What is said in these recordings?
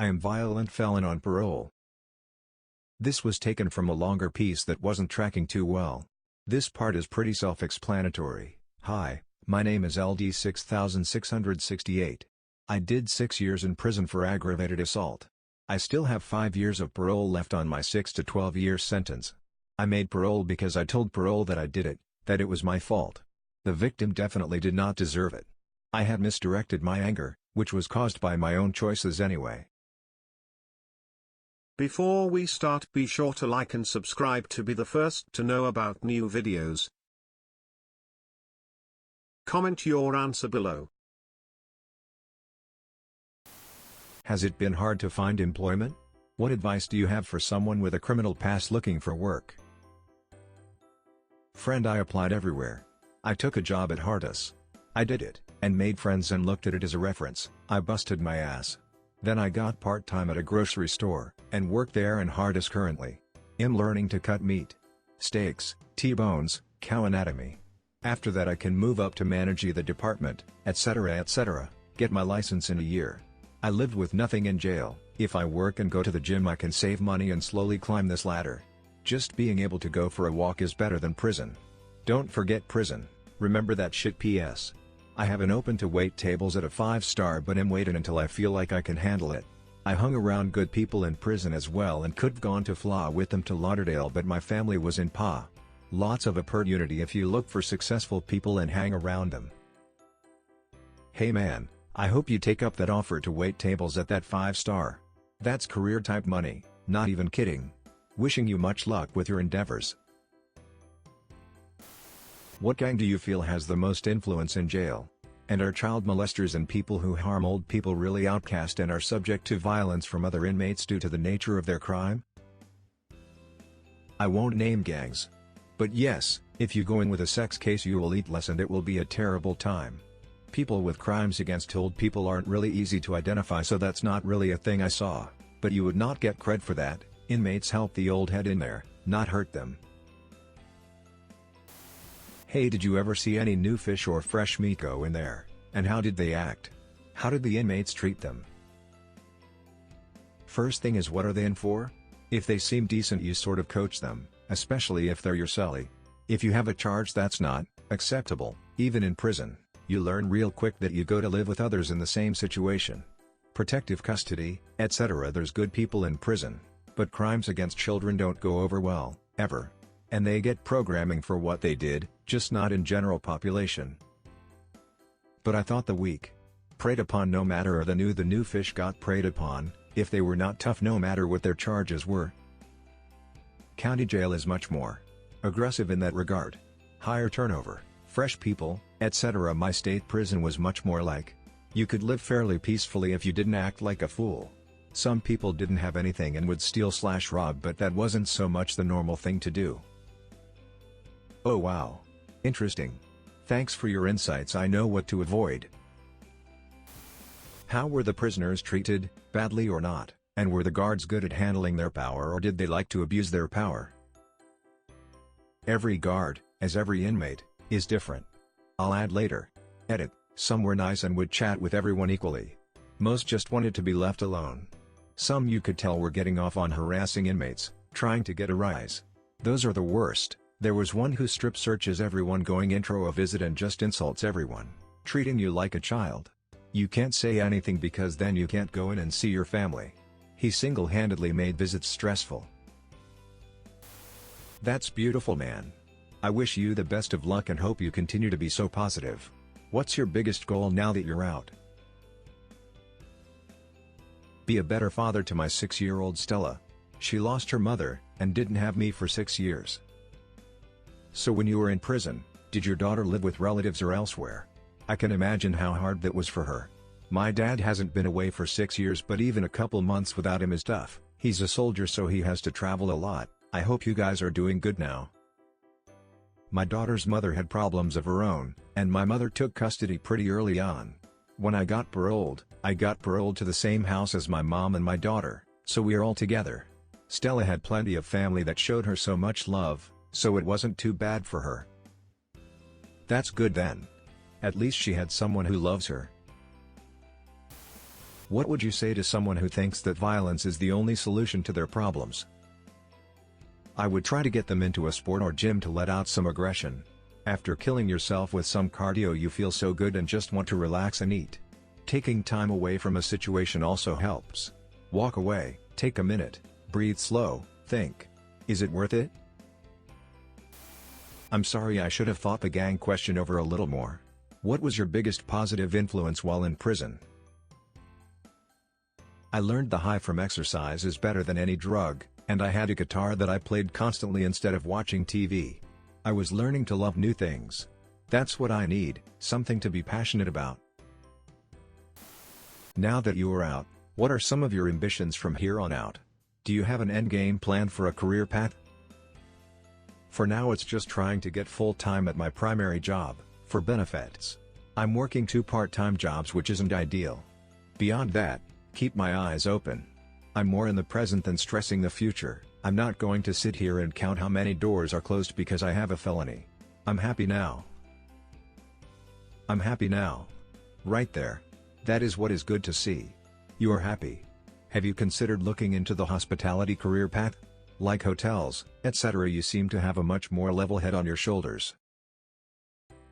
I am violent felon on parole. This was taken from a longer piece that wasn't tracking too well. This part is pretty self-explanatory. Hi, my name is LD6668. I did 6 years in prison for aggravated assault. I still have 5 years of parole left on my 6 to 12 year sentence. I made parole because I told parole that I did it, that it was my fault. The victim definitely did not deserve it. I had misdirected my anger, which was caused by my own choices anyway. Before we start, be sure to like and subscribe to be the first to know about new videos. Comment your answer below. Has it been hard to find employment? What advice do you have for someone with a criminal past looking for work? Friend, I applied everywhere. I took a job at Hardus. I did it, and made friends and looked at it as a reference. I busted my ass. Then I got part-time at a grocery store, and work there in Hardus currently. I'm learning to cut meat. Steaks, T-bones, cow anatomy. After that I can move up to manage the department, etc., get my license in a year. I lived with nothing in jail. If I work and go to the gym I can save money and slowly climb this ladder. Just being able to go for a walk is better than prison. Don't forget prison, remember that shit. PS. I haven't opened to wait tables at a 5-star, but am waiting until I feel like I can handle it. I hung around good people in prison as well and could've gone to FLA with them to Lauderdale, but my family was in PA. Lots of opportunity if you look for successful people and hang around them. Hey man, I hope you take up that offer to wait tables at that 5-star. That's career type money, not even kidding. Wishing you much luck with your endeavors. What gang do you feel has the most influence in jail? And are child molesters and people who harm old people really outcast and are subject to violence from other inmates due to the nature of their crime? I won't name gangs. But yes, if you go in with a sex case you will eat less and it will be a terrible time. People with crimes against old people aren't really easy to identify, so that's not really a thing I saw, but you would not get cred for that. Inmates help the old head in there, not hurt them. Hey, did you ever see any new fish or fresh meat go in there, and how did they act? How did the inmates treat them? First thing is, what are they in for? If they seem decent you sort of coach them, especially if they're your cellie. If you have a charge that's not acceptable, even in prison, you learn real quick that you go to live with others in the same situation. Protective custody, etc. There's good people in prison, but crimes against children don't go over well, ever. And they get programming for what they did, just not in general population. But I thought the weak, preyed upon no matter, or the new fish got preyed upon, if they were not tough no matter what their charges were. County jail is much more aggressive in that regard. Higher turnover, fresh people, etc. My state prison was much more like, you could live fairly peacefully if you didn't act like a fool. Some people didn't have anything and would steal/rob, but that wasn't so much the normal thing to do. Oh wow. Interesting. Thanks for your insights, I know what to avoid. How were the prisoners treated, badly or not, and were the guards good at handling their power, or did they like to abuse their power? Every guard, as every inmate, is different. I'll add later. Edit. Some were nice and would chat with everyone equally. Most just wanted to be left alone. Some you could tell were getting off on harassing inmates, trying to get a rise. Those are the worst. There was one who strip searches everyone going intro a visit and just insults everyone, treating you like a child. You can't say anything because then you can't go in and see your family. He single-handedly made visits stressful. That's beautiful, man. I wish you the best of luck and hope you continue to be so positive. What's your biggest goal now that you're out? Be a better father to my 6-year-old Stella. She lost her mother, and didn't have me for 6 years. So when you were in prison, did your daughter live with relatives or elsewhere? I can imagine how hard that was for her. My dad hasn't been away for 6 years, but even a couple months without him is tough. He's a soldier, so he has to travel a lot. I hope you guys are doing good now. My daughter's mother had problems of her own, and my mother took custody pretty early on. When I got paroled to the same house as my mom and my daughter, so we are all together. Stella had plenty of family that showed her so much love, so it wasn't too bad for her. That's good then. At least she had someone who loves her. What would you say to someone who thinks that violence is the only solution to their problems? I would try to get them into a sport or gym to let out some aggression. After killing yourself with some cardio, you feel so good and just want to relax and eat. Taking time away from a situation also helps. Walk away, take a minute, breathe slow, think. Is it worth it? I'm sorry, I should have thought the gang question over a little more. What was your biggest positive influence while in prison? I learned the high from exercise is better than any drug, and I had a guitar that I played constantly instead of watching TV. I was learning to love new things. That's what I need, something to be passionate about. Now that you are out, what are some of your ambitions from here on out? Do you have an end game plan for a career path? For now, it's just trying to get full-time at my primary job, for benefits. I'm working 2 part-time jobs, which isn't ideal. Beyond that, keep my eyes open. I'm more in the present than stressing the future. I'm not going to sit here and count how many doors are closed because I have a felony. I'm happy now. I'm happy now. Right there. That is what is good to see. You are happy. Have you considered looking into the hospitality career path? Like hotels, etc. You seem to have a much more level head on your shoulders.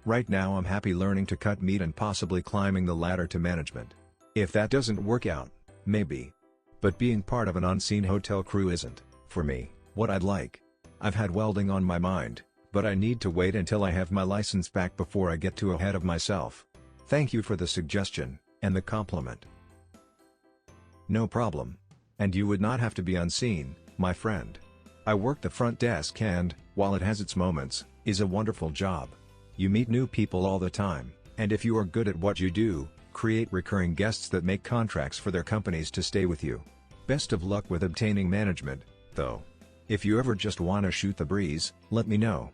Right now I'm happy learning to cut meat and possibly climbing the ladder to management. If that doesn't work out, maybe. But being part of an unseen hotel crew isn't, for me, what I'd like. I've had welding on my mind, but I need to wait until I have my license back before I get too ahead of myself. Thank you for the suggestion, and the compliment. No problem. And you would not have to be unseen, my friend. I work the front desk and, while it has its moments, is a wonderful job. You meet new people all the time, and if you are good at what you do, create recurring guests that make contracts for their companies to stay with you. Best of luck with obtaining management, though. If you ever just want to shoot the breeze, let me know.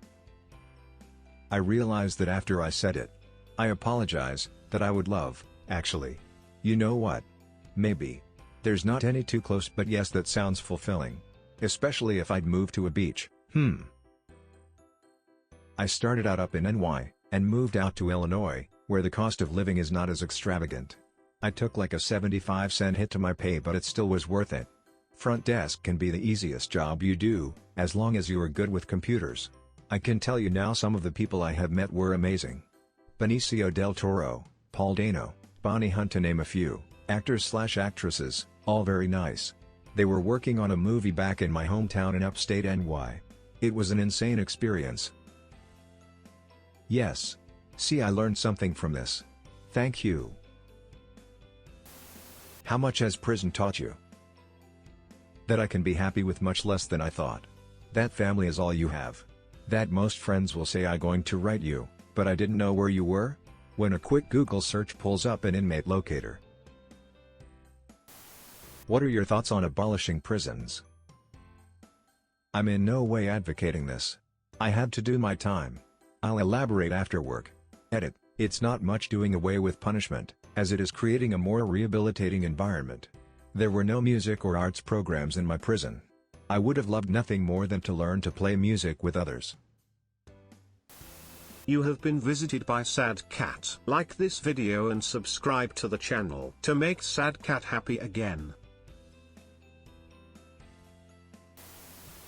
I realized that after I said it. I apologize, that I would love, actually. You know what? Maybe. There's not any too close, but yes, that sounds fulfilling. Especially if I'd move to a beach. I started out up in NY, and moved out to Illinois, where the cost of living is not as extravagant. I took like a 75-cent hit to my pay, but it still was worth it. Front desk can be the easiest job you do, as long as you are good with computers. I can tell you now, some of the people I have met were amazing. Benicio del Toro, Paul Dano, Bonnie Hunt, to name a few, actors/actresses, all very nice. They were working on a movie back in my hometown in upstate NY. It was an insane experience. Yes. See, I learned something from this. Thank you. How much has prison taught you? That I can be happy with much less than I thought. That family is all you have. That most friends will say I'm going to write you, but I didn't know where you were? When a quick Google search pulls up an inmate locator. What are your thoughts on abolishing prisons? I'm in no way advocating this. I had to do my time. I'll elaborate after work. Edit. It's not much doing away with punishment, as it is creating a more rehabilitating environment. There were no music or arts programs in my prison. I would have loved nothing more than to learn to play music with others. You have been visited by Sad Cat. Like this video and subscribe to the channel to make Sad Cat happy again.